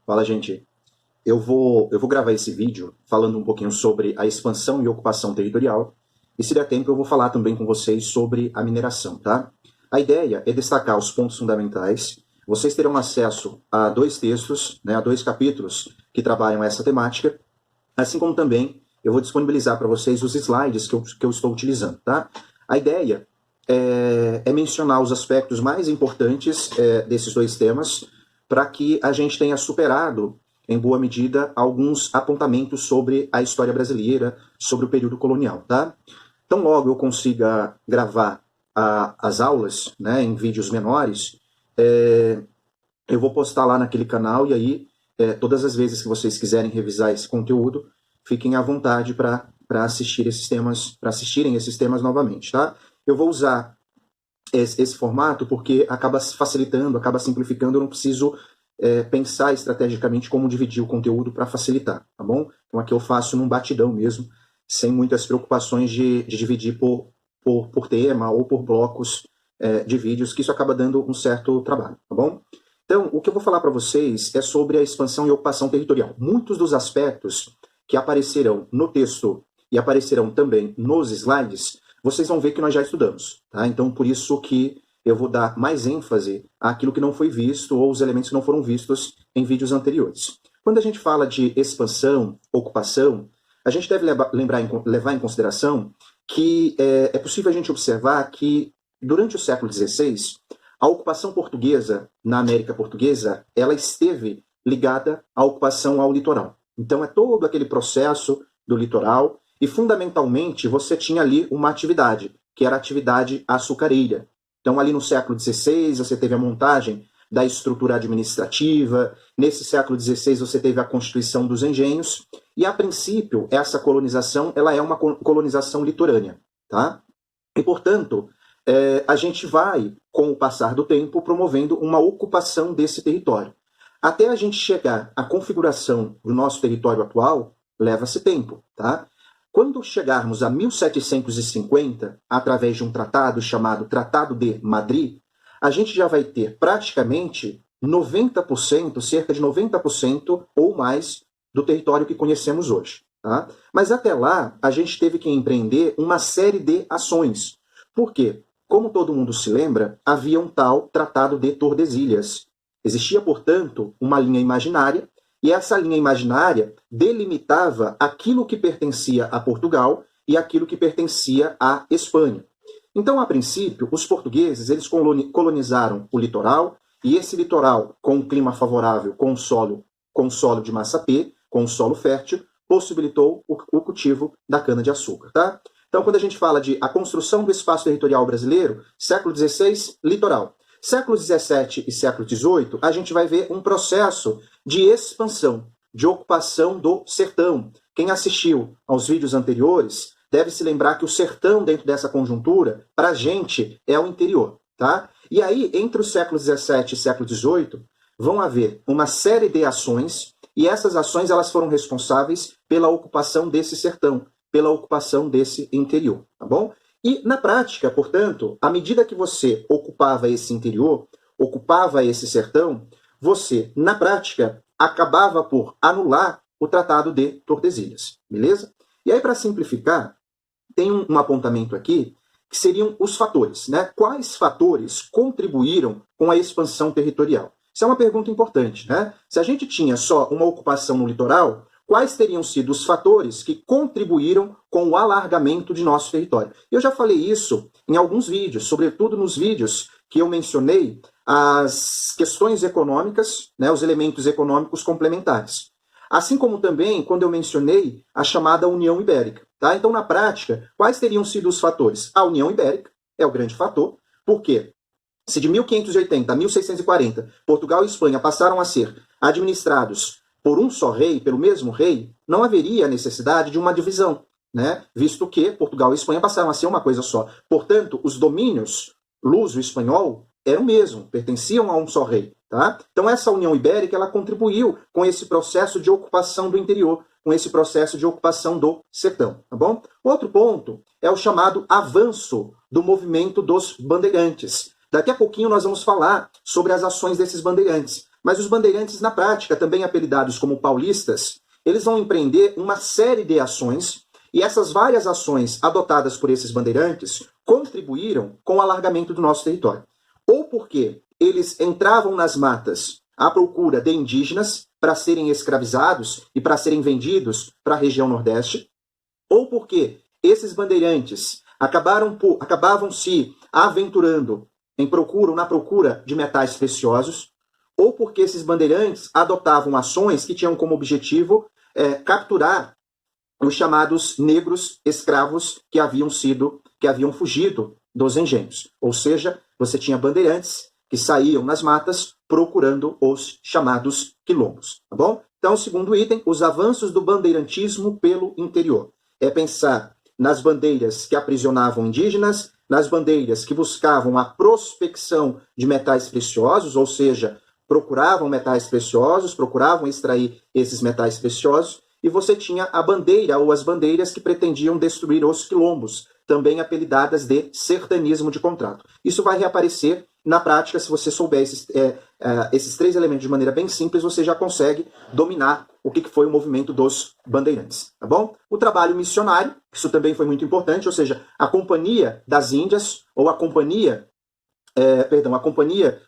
Fala, gente. Eu vou gravar esse vídeo falando um pouquinho sobre a expansão e ocupação territorial. E se der tempo, eu vou falar também com vocês sobre a mineração, tá? A ideia é destacar os pontos fundamentais. Vocês terão acesso a 2 textos, né, a 2 capítulos que trabalham essa temática, assim como também eu vou disponibilizar para vocês os slides que eu estou utilizando, tá? A ideia é mencionar os aspectos mais importantes desses 2 temas, para que a gente tenha superado, em boa medida, alguns apontamentos sobre a história brasileira, sobre o período colonial, tá? Então, logo eu consiga gravar as aulas, né, em vídeos menores, eu vou postar lá naquele canal, e aí, todas as vezes que vocês quiserem revisar esse conteúdo, fiquem à vontade para assistirem esses temas novamente, tá? Eu vou usar esse formato porque acaba facilitando, acaba simplificando, eu não preciso pensar estrategicamente como dividir o conteúdo para facilitar, tá bom? Então aqui eu faço num batidão mesmo, sem muitas preocupações de dividir por tema ou por blocos de vídeos, que isso acaba dando um certo trabalho, tá bom? Então, o que eu vou falar para vocês é sobre a expansão e ocupação territorial. Muitos dos aspectos que aparecerão no texto e aparecerão também nos slides, vocês vão ver que nós já estudamos, tá? Então, por isso que eu vou dar mais ênfase àquilo que não foi visto ou os elementos que não foram vistos em vídeos anteriores. Quando a gente fala de expansão, ocupação, a gente deve levar em consideração que é possível a gente observar que, durante o século XVI, a ocupação portuguesa na América Portuguesa, ela esteve ligada à ocupação ao litoral. Então, é todo aquele processo do litoral, e fundamentalmente você tinha ali uma atividade, que era a atividade açucareira. Então, ali no século XVI, você teve a montagem da estrutura administrativa, nesse século XVI você teve a constituição dos engenhos, e a princípio, essa colonização ela é uma colonização litorânea, tá? E, portanto, a gente vai, com o passar do tempo, promovendo uma ocupação desse território. Até a gente chegar à configuração do nosso território atual, leva-se tempo, tá? Quando chegarmos a 1750, através de um tratado chamado Tratado de Madrid, a gente já vai ter praticamente 90%, cerca de 90% ou mais do território que conhecemos hoje, tá? Mas até lá, a gente teve que empreender uma série de ações. Por quê? Como todo mundo se lembra, havia um tal Tratado de Tordesilhas. Existia, portanto, uma linha imaginária, e essa linha imaginária delimitava aquilo que pertencia a Portugal e aquilo que pertencia à Espanha. Então, a princípio, os portugueses eles colonizaram o litoral, e esse litoral, com um clima favorável, com solo de massapê, com um solo fértil, possibilitou o cultivo da cana-de-açúcar, tá? Então, quando a gente fala de a construção do espaço territorial brasileiro, século XVI, litoral. Século XVII e século XVIII, a gente vai ver um processo de expansão, de ocupação do sertão. Quem assistiu aos vídeos anteriores deve se lembrar que o sertão, dentro dessa conjuntura, para a gente, é o interior, tá? E aí, entre o século XVII e século XVIII, vão haver uma série de ações, e essas ações elas foram responsáveis pela ocupação desse sertão, pela ocupação desse interior, tá bom? E, na prática, portanto, à medida que você ocupava esse interior, ocupava esse sertão, você, na prática, acabava por anular o Tratado de Tordesilhas, beleza? E aí, para simplificar, tem um apontamento aqui, que seriam os fatores, né? Quais fatores contribuíram com a expansão territorial? Isso é uma pergunta importante, né? Se a gente tinha só uma ocupação no litoral, quais teriam sido os fatores que contribuíram com o alargamento de nosso território? Eu já falei isso em alguns vídeos, sobretudo nos vídeos que eu mencionei as questões econômicas, né, os elementos econômicos complementares. Assim como também quando eu mencionei a chamada União Ibérica. Tá? Então, na prática, quais teriam sido os fatores? A União Ibérica é o grande fator, porque se de 1580 a 1640 Portugal e Espanha passaram a ser administrados por um só rei, pelo mesmo rei, não haveria necessidade de uma divisão, né? Visto que Portugal e Espanha passaram a ser uma coisa só. Portanto, os domínios luso e espanhol eram o mesmo, pertenciam a um só rei. Tá? Então, essa União Ibérica ela contribuiu com esse processo de ocupação do interior, com esse processo de ocupação do sertão. Tá bom? Outro ponto é o chamado avanço do movimento dos bandeirantes. Daqui a pouquinho nós vamos falar sobre as ações desses bandeirantes. Mas os bandeirantes, na prática, também apelidados como paulistas, eles vão empreender uma série de ações, e essas várias ações adotadas por esses bandeirantes contribuíram com o alargamento do nosso território. Ou porque eles entravam nas matas à procura de indígenas para serem escravizados e para serem vendidos para a região Nordeste, ou porque esses bandeirantes acabavam se aventurando na procura de metais preciosos, ou porque esses bandeirantes adotavam ações que tinham como objetivo capturar os chamados negros escravos que haviam fugido dos engenhos. Ou seja, você tinha bandeirantes que saíam nas matas procurando os chamados quilombos, tá bom? Então, segundo item, os avanços do bandeirantismo pelo interior. É pensar nas bandeiras que aprisionavam indígenas, nas bandeiras que buscavam a prospecção de metais preciosos, ou seja, procuravam metais preciosos, procuravam extrair esses metais preciosos, e você tinha a bandeira ou as bandeiras que pretendiam destruir os quilombos, também apelidadas de sertanismo de contrato. Isso vai reaparecer na prática. Se você souber esses três elementos de maneira bem simples, você já consegue dominar o que foi o movimento dos bandeirantes, tá bom? O trabalho missionário, isso também foi muito importante, ou seja, a Companhia das Índias, ou a Companhia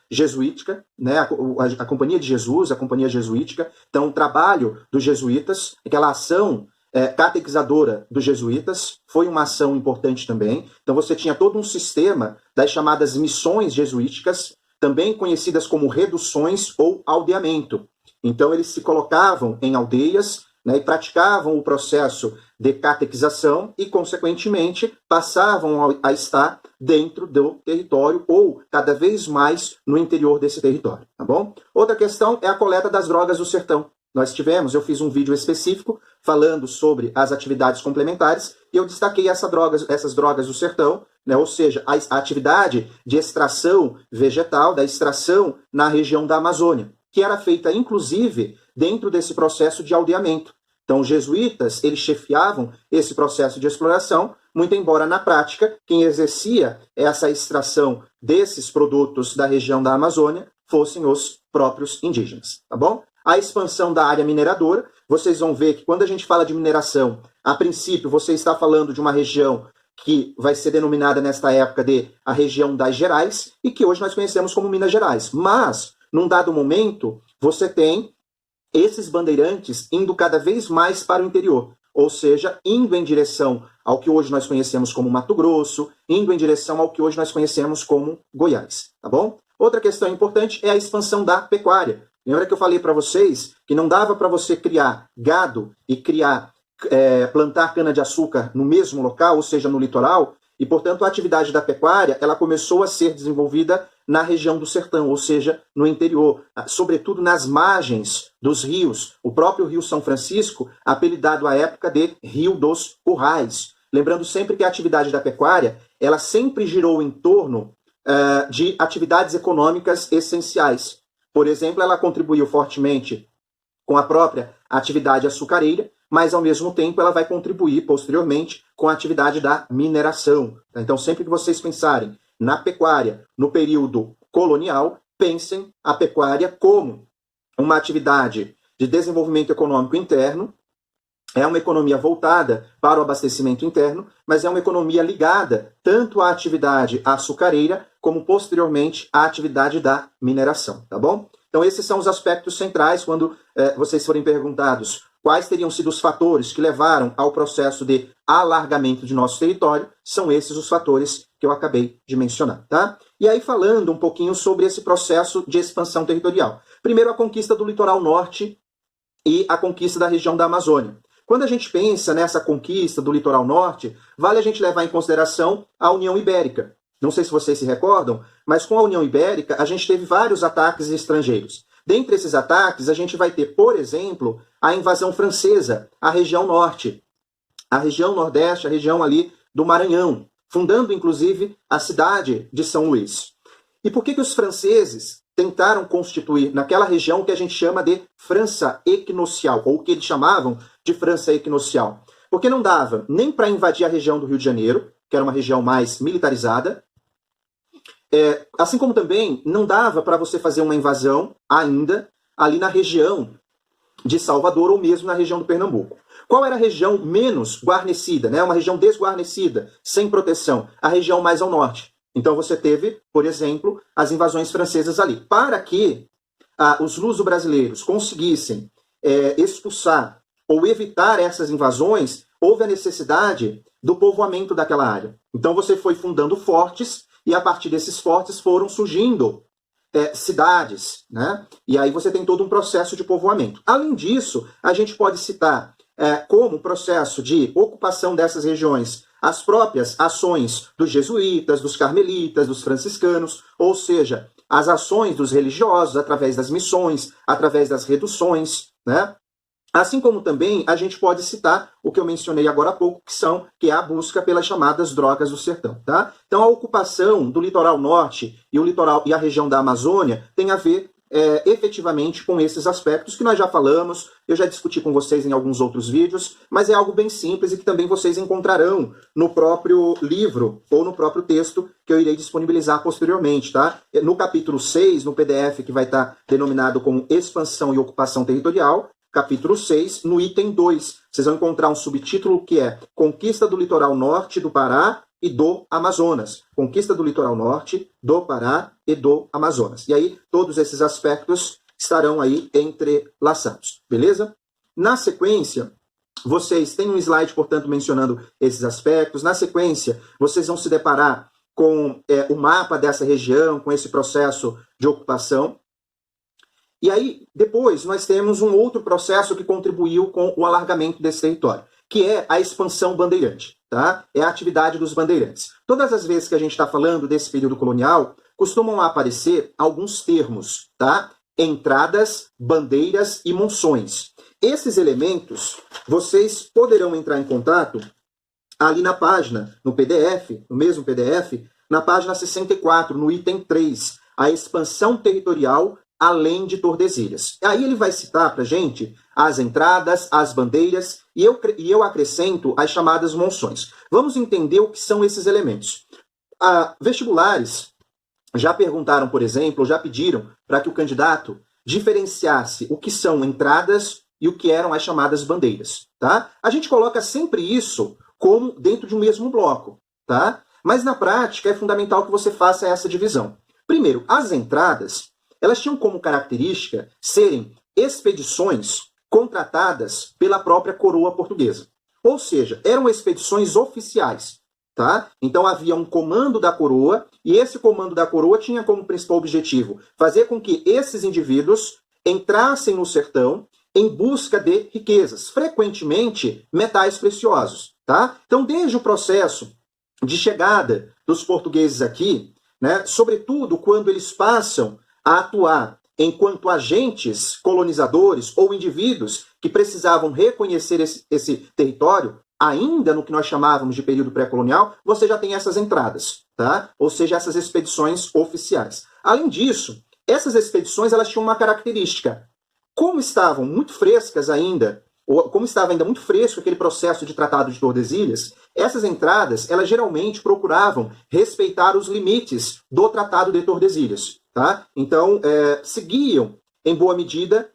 Jesuítica, né, a Companhia de Jesus, a Companhia Jesuítica. Então, o trabalho dos jesuítas, aquela ação catequizadora dos jesuítas, foi uma ação importante também. Então, você tinha todo um sistema das chamadas missões jesuíticas, também conhecidas como reduções ou aldeamento. Então, eles se colocavam em aldeias, né, e praticavam o processo de catequização e, consequentemente, passavam a estar dentro do território ou cada vez mais no interior desse território, tá bom? Outra questão é a coleta das drogas do sertão. Eu fiz um vídeo específico falando sobre as atividades complementares e eu destaquei essas drogas do sertão, né, ou seja, a atividade de extração vegetal, da extração na região da Amazônia, que era feita, inclusive, dentro desse processo de aldeamento. Então, os jesuítas, eles chefiavam esse processo de exploração, muito embora, na prática, quem exercia essa extração desses produtos da região da Amazônia fossem os próprios indígenas, tá bom? A expansão da área mineradora, vocês vão ver que quando a gente fala de mineração, a princípio você está falando de uma região que vai ser denominada nesta época de a região das Gerais, e que hoje nós conhecemos como Minas Gerais. Mas, num dado momento, você tem esses bandeirantes indo cada vez mais para o interior, ou seja, indo em direção ao que hoje nós conhecemos como Mato Grosso, indo em direção ao que hoje nós conhecemos como Goiás, tá bom? Outra questão importante é a expansão da pecuária. Lembra que eu falei para vocês que não dava para você criar gado e plantar cana-de-açúcar no mesmo local, ou seja, no litoral, e, portanto, a atividade da pecuária ela começou a ser desenvolvida na região do sertão, ou seja, no interior, sobretudo nas margens dos rios. O próprio Rio São Francisco, apelidado à época de Rio dos Currais. Lembrando sempre que a atividade da pecuária ela sempre girou em torno de atividades econômicas essenciais. Por exemplo, ela contribuiu fortemente com a própria atividade açucareira, mas, ao mesmo tempo, ela vai contribuir, posteriormente, com a atividade da mineração. Então, sempre que vocês pensarem na pecuária no período colonial, pensem a pecuária como uma atividade de desenvolvimento econômico interno, é uma economia voltada para o abastecimento interno, mas é uma economia ligada tanto à atividade açucareira, como, posteriormente, à atividade da mineração, tá bom? Então, esses são os aspectos centrais quando vocês forem perguntados quais teriam sido os fatores que levaram ao processo de alargamento de nosso território, são esses os fatores que eu acabei de mencionar, tá? E aí, falando um pouquinho sobre esse processo de expansão territorial. Primeiro, a conquista do litoral norte e a conquista da região da Amazônia. Quando a gente pensa nessa conquista do litoral norte, vale a gente levar em consideração a União Ibérica. Não sei se vocês se recordam, mas com a União Ibérica a gente teve vários ataques estrangeiros. Dentre esses ataques, a gente vai ter, por exemplo, a invasão francesa à região norte, a região nordeste, a região ali do Maranhão, fundando, inclusive, a cidade de São Luís. E por que os franceses tentaram constituir naquela região que a gente chama de França equinocial, ou o que eles chamavam de França equinocial? Porque não dava nem para invadir a região do Rio de Janeiro, que era uma região mais militarizada, assim como também não dava para você fazer uma invasão ainda ali na região de Salvador ou mesmo na região do Pernambuco. Qual era a região menos guarnecida, né? Uma região desguarnecida, sem proteção? A região mais ao norte. Então você teve, por exemplo, as invasões francesas ali. Para que os luso-brasileiros conseguissem expulsar ou evitar essas invasões, houve a necessidade do povoamento daquela área. Então você foi fundando fortes e a partir desses fortes foram surgindo cidades, né? E aí você tem todo um processo de povoamento. Além disso, a gente pode citar como processo de ocupação dessas regiões as próprias ações dos jesuítas, dos carmelitas, dos franciscanos, ou seja, as ações dos religiosos através das missões, através das reduções, né? Assim como também a gente pode citar o que eu mencionei agora há pouco, que é a busca pelas chamadas drogas do sertão, tá? Então a ocupação do litoral norte e a região da Amazônia tem a ver efetivamente com esses aspectos que nós já falamos, eu já discuti com vocês em alguns outros vídeos, mas é algo bem simples e que também vocês encontrarão no próprio livro ou no próprio texto que eu irei disponibilizar posteriormente, tá? No capítulo 6, no PDF que vai estar denominado como Expansão e Ocupação Territorial, capítulo 6, no item 2, vocês vão encontrar um subtítulo que é Conquista do Litoral Norte do Pará e do Amazonas. Conquista do Litoral Norte, do Pará e do Amazonas. E aí, todos esses aspectos estarão aí entrelaçados, beleza? Na sequência, vocês têm um slide, portanto, mencionando esses aspectos. Na sequência, vocês vão se deparar com o mapa dessa região, com esse processo de ocupação. E aí, depois, nós temos um outro processo que contribuiu com o alargamento desse território, que é a expansão bandeirante, tá? É a atividade dos bandeirantes. Todas as vezes que a gente está falando desse período colonial, costumam aparecer alguns termos, tá? Entradas, bandeiras e monções. Esses elementos, vocês poderão entrar em contato ali na página, no PDF, no mesmo PDF, na página 64, no item 3, a expansão territorial além de Tordesilhas. Aí ele vai citar para a gente as entradas, as bandeiras, e eu acrescento as chamadas monções. Vamos entender o que são esses elementos. Vestibulares já perguntaram, por exemplo, já pediram para que o candidato diferenciasse o que são entradas e o que eram as chamadas bandeiras, tá? A gente coloca sempre isso como dentro de um mesmo bloco, tá? Mas na prática é fundamental que você faça essa divisão. Primeiro, as entradas, elas tinham como característica serem expedições contratadas pela própria coroa portuguesa. Ou seja, eram expedições oficiais, tá? Então havia um comando da coroa, e esse comando da coroa tinha como principal objetivo fazer com que esses indivíduos entrassem no sertão em busca de riquezas, frequentemente metais preciosos, tá? Então, desde o processo de chegada dos portugueses aqui, né, sobretudo quando eles passam a atuar enquanto agentes colonizadores ou indivíduos que precisavam reconhecer esse território, ainda no que nós chamávamos de período pré-colonial, você já tem essas entradas, tá? Ou seja, essas expedições oficiais. Além disso, essas expedições elas tinham uma característica. Como estavam muito frescas ainda, ou como estava ainda muito fresco aquele processo de Tratado de Tordesilhas, essas entradas, elas geralmente procuravam respeitar os limites do Tratado de Tordesilhas, tá? Então, seguiam, em boa medida,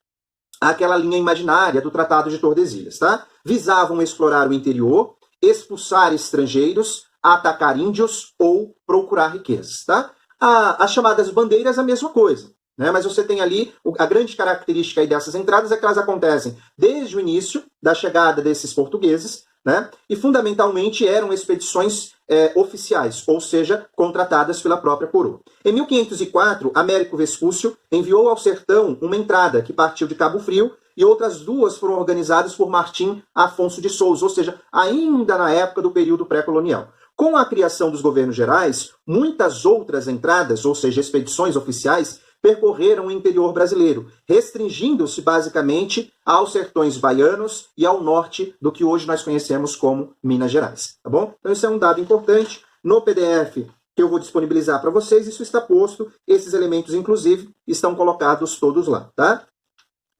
aquela linha imaginária do Tratado de Tordesilhas, tá? Visavam explorar o interior, expulsar estrangeiros, atacar índios ou procurar riquezas, tá? As chamadas bandeiras, a mesma coisa, né? Mas você tem ali, a grande característica aí dessas entradas é que elas acontecem desde o início da chegada desses portugueses, né? E fundamentalmente eram expedições oficiais, ou seja, contratadas pela própria coroa. Em 1504, Américo Vespúcio enviou ao sertão uma entrada que partiu de Cabo Frio e outras duas foram organizadas por Martim Afonso de Souza, ou seja, ainda na época do período pré-colonial. Com a criação dos governos gerais, muitas outras entradas, ou seja, expedições oficiais, percorreram o interior brasileiro, restringindo-se basicamente aos sertões baianos e ao norte do que hoje nós conhecemos como Minas Gerais, tá bom? Então isso é um dado importante. No PDF que eu vou disponibilizar para vocês, isso está posto, esses elementos, inclusive, estão colocados todos lá, tá?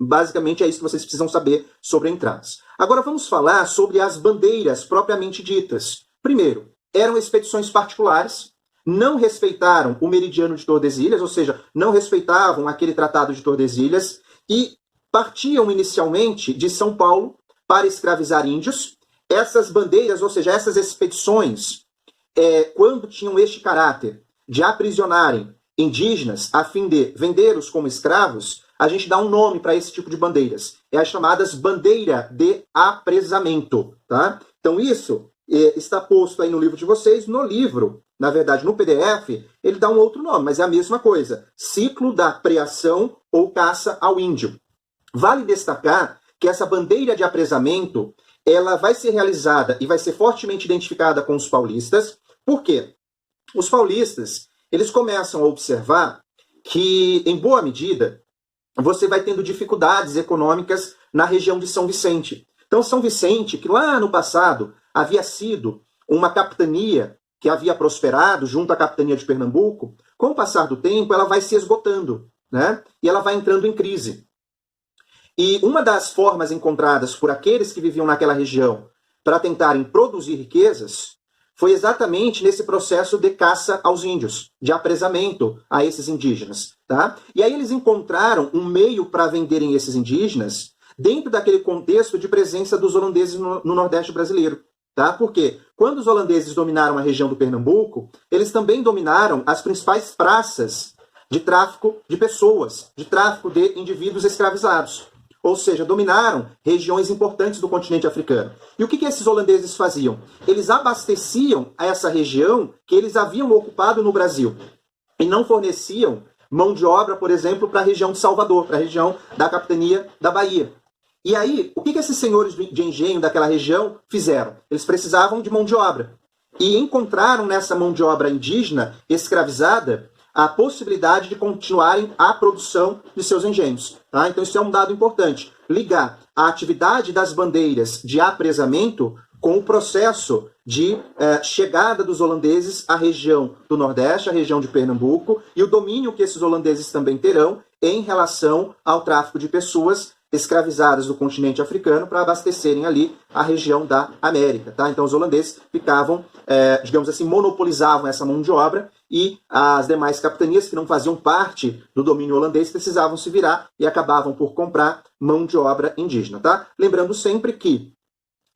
Basicamente é isso que vocês precisam saber sobre entradas. Agora vamos falar sobre as bandeiras propriamente ditas. Primeiro, eram expedições particulares, não respeitaram o meridiano de Tordesilhas, ou seja, não respeitavam aquele Tratado de Tordesilhas, e partiam inicialmente de São Paulo para escravizar índios. Essas bandeiras, ou seja, essas expedições, quando tinham este caráter de aprisionarem indígenas a fim de vendê-los como escravos, a gente dá um nome para esse tipo de bandeiras. É as chamadas bandeira de apresamento. Tá? Então isso está posto aí no livro de vocês. No livro, na verdade, no PDF, ele dá um outro nome, mas é a mesma coisa. Ciclo da preação ou caça ao índio. Vale destacar que essa bandeira de apresamento, ela vai ser realizada e vai ser fortemente identificada com os paulistas. Por quê? Os paulistas, eles começam a observar que, em boa medida, você vai tendo dificuldades econômicas na região de São Vicente. Então, São Vicente, que lá no passado havia sido uma capitania que havia prosperado junto à capitania de Pernambuco, com o passar do tempo, ela vai se esgotando, né? E ela vai entrando em crise. E uma das formas encontradas por aqueles que viviam naquela região para tentarem produzir riquezas foi exatamente nesse processo de caça aos índios, de apresamento a esses indígenas. Tá? E aí eles encontraram um meio para venderem esses indígenas dentro daquele contexto de presença dos holandeses no Nordeste brasileiro. Tá? Porque quando os holandeses dominaram a região do Pernambuco, eles também dominaram as principais praças de tráfico de pessoas, de tráfico de indivíduos escravizados. Ou seja, dominaram regiões importantes do continente africano. E o que esses holandeses faziam? Eles abasteciam essa região que eles haviam ocupado no Brasil. E não forneciam mão de obra, por exemplo, para a região de Salvador, para a região da capitania da Bahia. E aí, o que esses senhores de engenho daquela região fizeram? Eles precisavam de mão de obra. E encontraram nessa mão de obra indígena, escravizada, a possibilidade de continuarem a produção de seus engenhos. Tá? Então isso é um dado importante. Ligar a atividade das bandeiras de apresamento com o processo de chegada dos holandeses à região do Nordeste, à região de Pernambuco, e o domínio que esses holandeses também terão em relação ao tráfico de pessoas escravizadas do continente africano para abastecerem ali a região da América. Tá? Então os holandeses ficavam, digamos assim, monopolizavam essa mão de obra e as demais capitanias que não faziam parte do domínio holandês precisavam se virar e acabavam por comprar mão de obra indígena. Tá? Lembrando sempre que,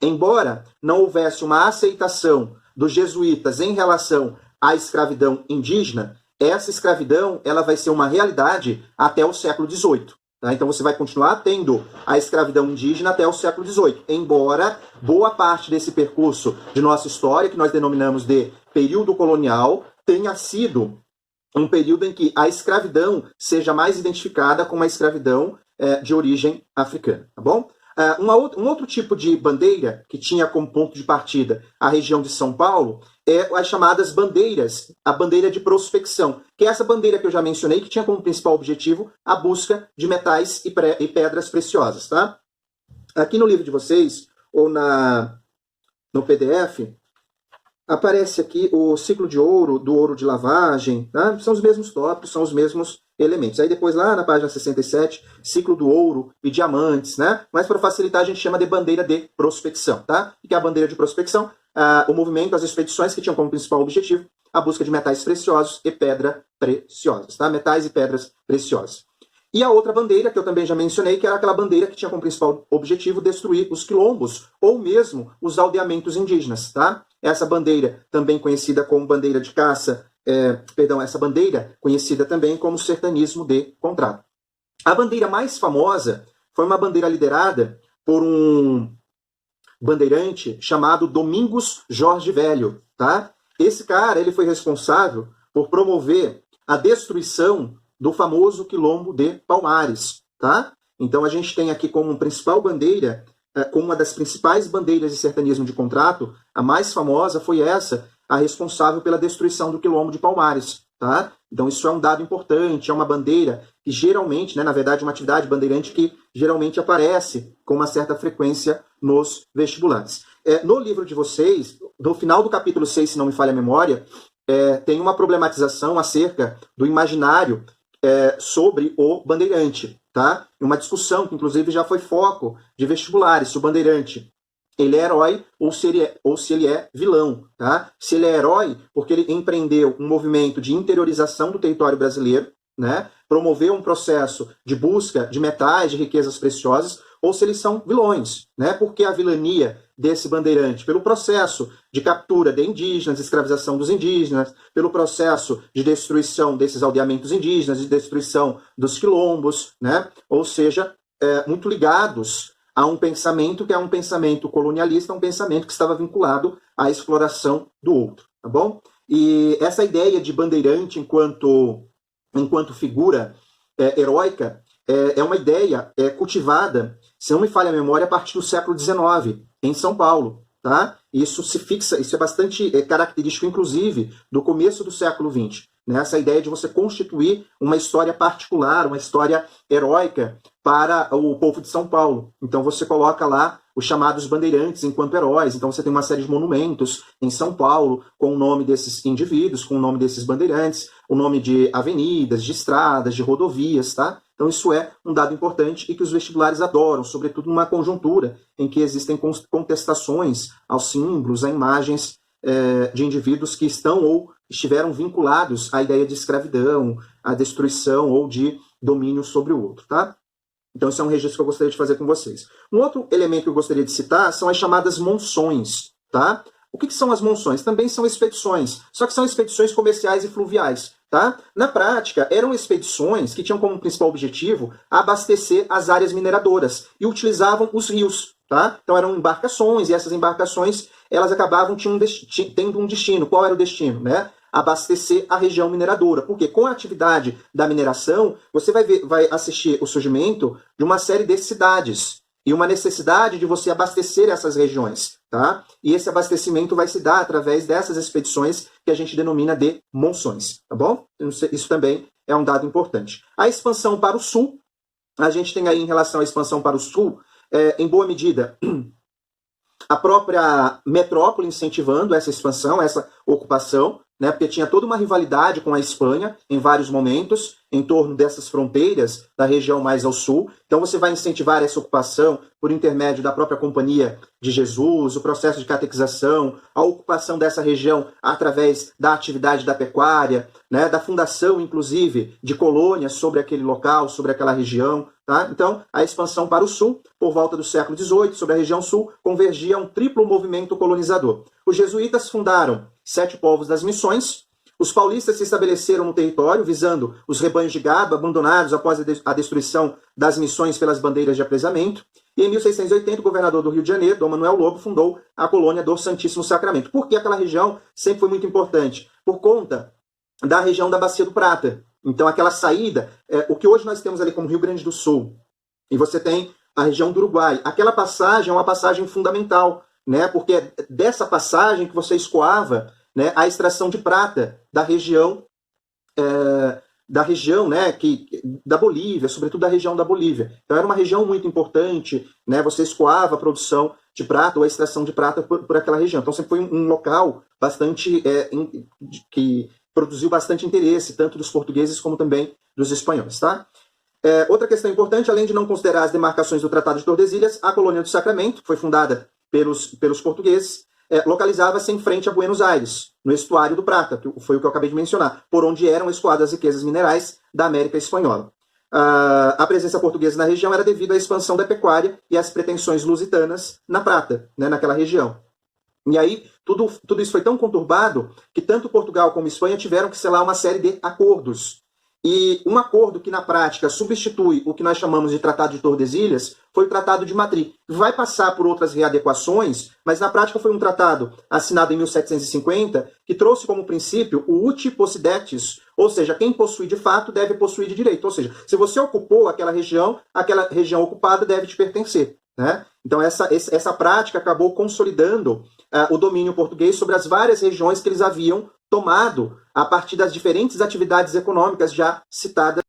embora não houvesse uma aceitação dos jesuítas em relação à escravidão indígena, essa escravidão ela vai ser uma realidade até o século XVIII. Tá? Então você vai continuar tendo a escravidão indígena até o século XVIII, embora boa parte desse percurso de nossa história, que nós denominamos de período colonial, tenha sido um período em que a escravidão seja mais identificada com uma escravidão de origem africana. Tá bom? Um outro tipo de bandeira que tinha como ponto de partida a região de São Paulo é as chamadas bandeiras, a bandeira de prospecção, que é essa bandeira que eu já mencionei, que tinha como principal objetivo a busca de metais e pedras preciosas. Tá? Aqui no livro de vocês, ou no PDF, aparece aqui o ciclo de ouro, do ouro de lavagem, tá? São os mesmos tópicos, são os mesmos elementos. Aí depois lá na página 67, ciclo do ouro e diamantes, né? Mas para facilitar a gente chama de bandeira de prospecção, tá? E que é a bandeira de prospecção, o movimento, as expedições que tinham como principal objetivo a busca de metais preciosos e pedras preciosas, tá? Metais e pedras preciosas. E a outra bandeira, que eu também já mencionei, que era aquela bandeira que tinha como principal objetivo destruir os quilombos ou mesmo os aldeamentos indígenas, tá? Essa bandeira, também conhecida como bandeira de caça, essa bandeira conhecida também como sertanismo de contrato. A bandeira mais famosa foi uma bandeira liderada por um bandeirante chamado Domingos Jorge Velho, tá? Esse cara, ele foi responsável por promover a destruição do famoso quilombo de Palmares, tá? Então a gente tem aqui como principal bandeira, como uma das principais bandeiras de sertanismo de contrato, a mais famosa foi essa, a responsável pela destruição do quilombo de Palmares, tá? Então isso é um dado importante, é uma bandeira que geralmente, né, na verdade uma atividade bandeirante que geralmente aparece com uma certa frequência nos vestibulares. No livro de vocês, no final do capítulo 6, se não me falha a memória, tem uma problematização acerca do imaginário sobre o bandeirante, tá? Uma discussão que inclusive já foi foco de vestibulares, se o bandeirante ele é herói ou se ele é vilão, tá? Se ele é herói porque ele empreendeu um movimento de interiorização do território brasileiro, né, promover um processo de busca de metais, de riquezas preciosas, ou se eles são vilões, né? Por que a vilania desse bandeirante? Pelo processo de captura de indígenas, escravização dos indígenas, pelo processo de destruição desses aldeamentos indígenas, de destruição dos quilombos, né? Ou seja, muito ligados a um pensamento que é um pensamento colonialista, um pensamento que estava vinculado à exploração do outro, tá bom? E essa ideia de bandeirante enquanto figura heróica é uma ideia cultivada, se não me falha a memória, a partir do século XIX, em São Paulo. Tá? Isso se fixa, isso é bastante característico, inclusive, do começo do século XX. Né? Essa ideia de você constituir uma história particular, uma história heróica para o povo de São Paulo. Então você coloca lá os chamados bandeirantes enquanto heróis. Então você tem uma série de monumentos em São Paulo com o nome desses indivíduos, com o nome desses bandeirantes, o nome de avenidas, de estradas, de rodovias, tá? Então isso é um dado importante e que os vestibulares adoram, sobretudo numa conjuntura em que existem contestações aos símbolos, a imagens de indivíduos que estão ou estiveram vinculados à ideia de escravidão, à destruição ou de domínio sobre o outro, tá? Então esse é um registro que eu gostaria de fazer com vocês. Um outro elemento que eu gostaria de citar são as chamadas monções, tá? O que são as monções? Também são expedições, só que são expedições comerciais e fluviais. Tá? Na prática, eram expedições que tinham como principal objetivo abastecer as áreas mineradoras e utilizavam os rios. Tá? Então eram embarcações, e essas embarcações elas acabavam tendo um destino. Qual era o destino? Né? Abastecer a região mineradora. Porque com a atividade da mineração, você vai assistir o surgimento de uma série de cidades e uma necessidade de você abastecer essas regiões. Tá? E esse abastecimento vai se dar através dessas expedições que a gente denomina de monções. Tá bom? Isso também é um dado importante. A expansão para o sul, a gente tem aí em relação à expansão para o sul, em boa medida, a própria metrópole incentivando essa expansão, essa ocupação, né, porque tinha toda uma rivalidade com a Espanha em vários momentos, em torno dessas fronteiras da região mais ao sul. Então você vai incentivar essa ocupação por intermédio da própria Companhia de Jesus, o processo de catequização, a ocupação dessa região através da atividade da pecuária, né, da fundação, inclusive, de colônias sobre aquele local, sobre aquela região. Tá? Então, a expansão para o sul, por volta do século XVIII, sobre a região sul, convergia a um triplo movimento colonizador. Os jesuítas fundaram 7 povos das missões. Os paulistas se estabeleceram no território, visando os rebanhos de gado abandonados após a destruição das missões pelas bandeiras de apresamento. E em 1680, o governador do Rio de Janeiro, Dom Manuel Lobo, fundou a colônia do Santíssimo Sacramento. Por que aquela região sempre foi muito importante? Por conta da região da Bacia do Prata. Então, aquela saída, o que hoje nós temos ali como Rio Grande do Sul, e você tem a região do Uruguai. Aquela passagem é uma passagem fundamental, né? Porque é dessa passagem que você escoava, né, a extração de prata da região, né, da Bolívia, sobretudo da região da Bolívia. Então era uma região muito importante, né, você escoava a produção de prata ou a extração de prata por aquela região. Então sempre foi um local bastante que produziu bastante interesse, tanto dos portugueses como também dos espanhóis. Tá? Outra questão importante, além de não considerar as demarcações do Tratado de Tordesilhas, a colônia do Sacramento, foi fundada pelos portugueses, localizava-se em frente a Buenos Aires, no estuário do Prata, que foi o que eu acabei de mencionar, por onde eram escoadas as riquezas minerais da América Espanhola. A presença portuguesa na região era devido à expansão da pecuária e às pretensões lusitanas na prata, né, naquela região. E aí, tudo isso foi tão conturbado que tanto Portugal como Espanha tiveram que selar uma série de acordos. E um acordo que, na prática, substitui o que nós chamamos de Tratado de Tordesilhas foi o Tratado de Madrid. Vai passar por outras readequações, mas na prática foi um tratado assinado em 1750 que trouxe como princípio o uti possidetis, ou seja, quem possui de fato deve possuir de direito. Ou seja, se você ocupou aquela região ocupada deve te pertencer. Né? Então essa prática acabou consolidando o domínio português sobre as várias regiões que eles haviam tomado a partir das diferentes atividades econômicas já citadas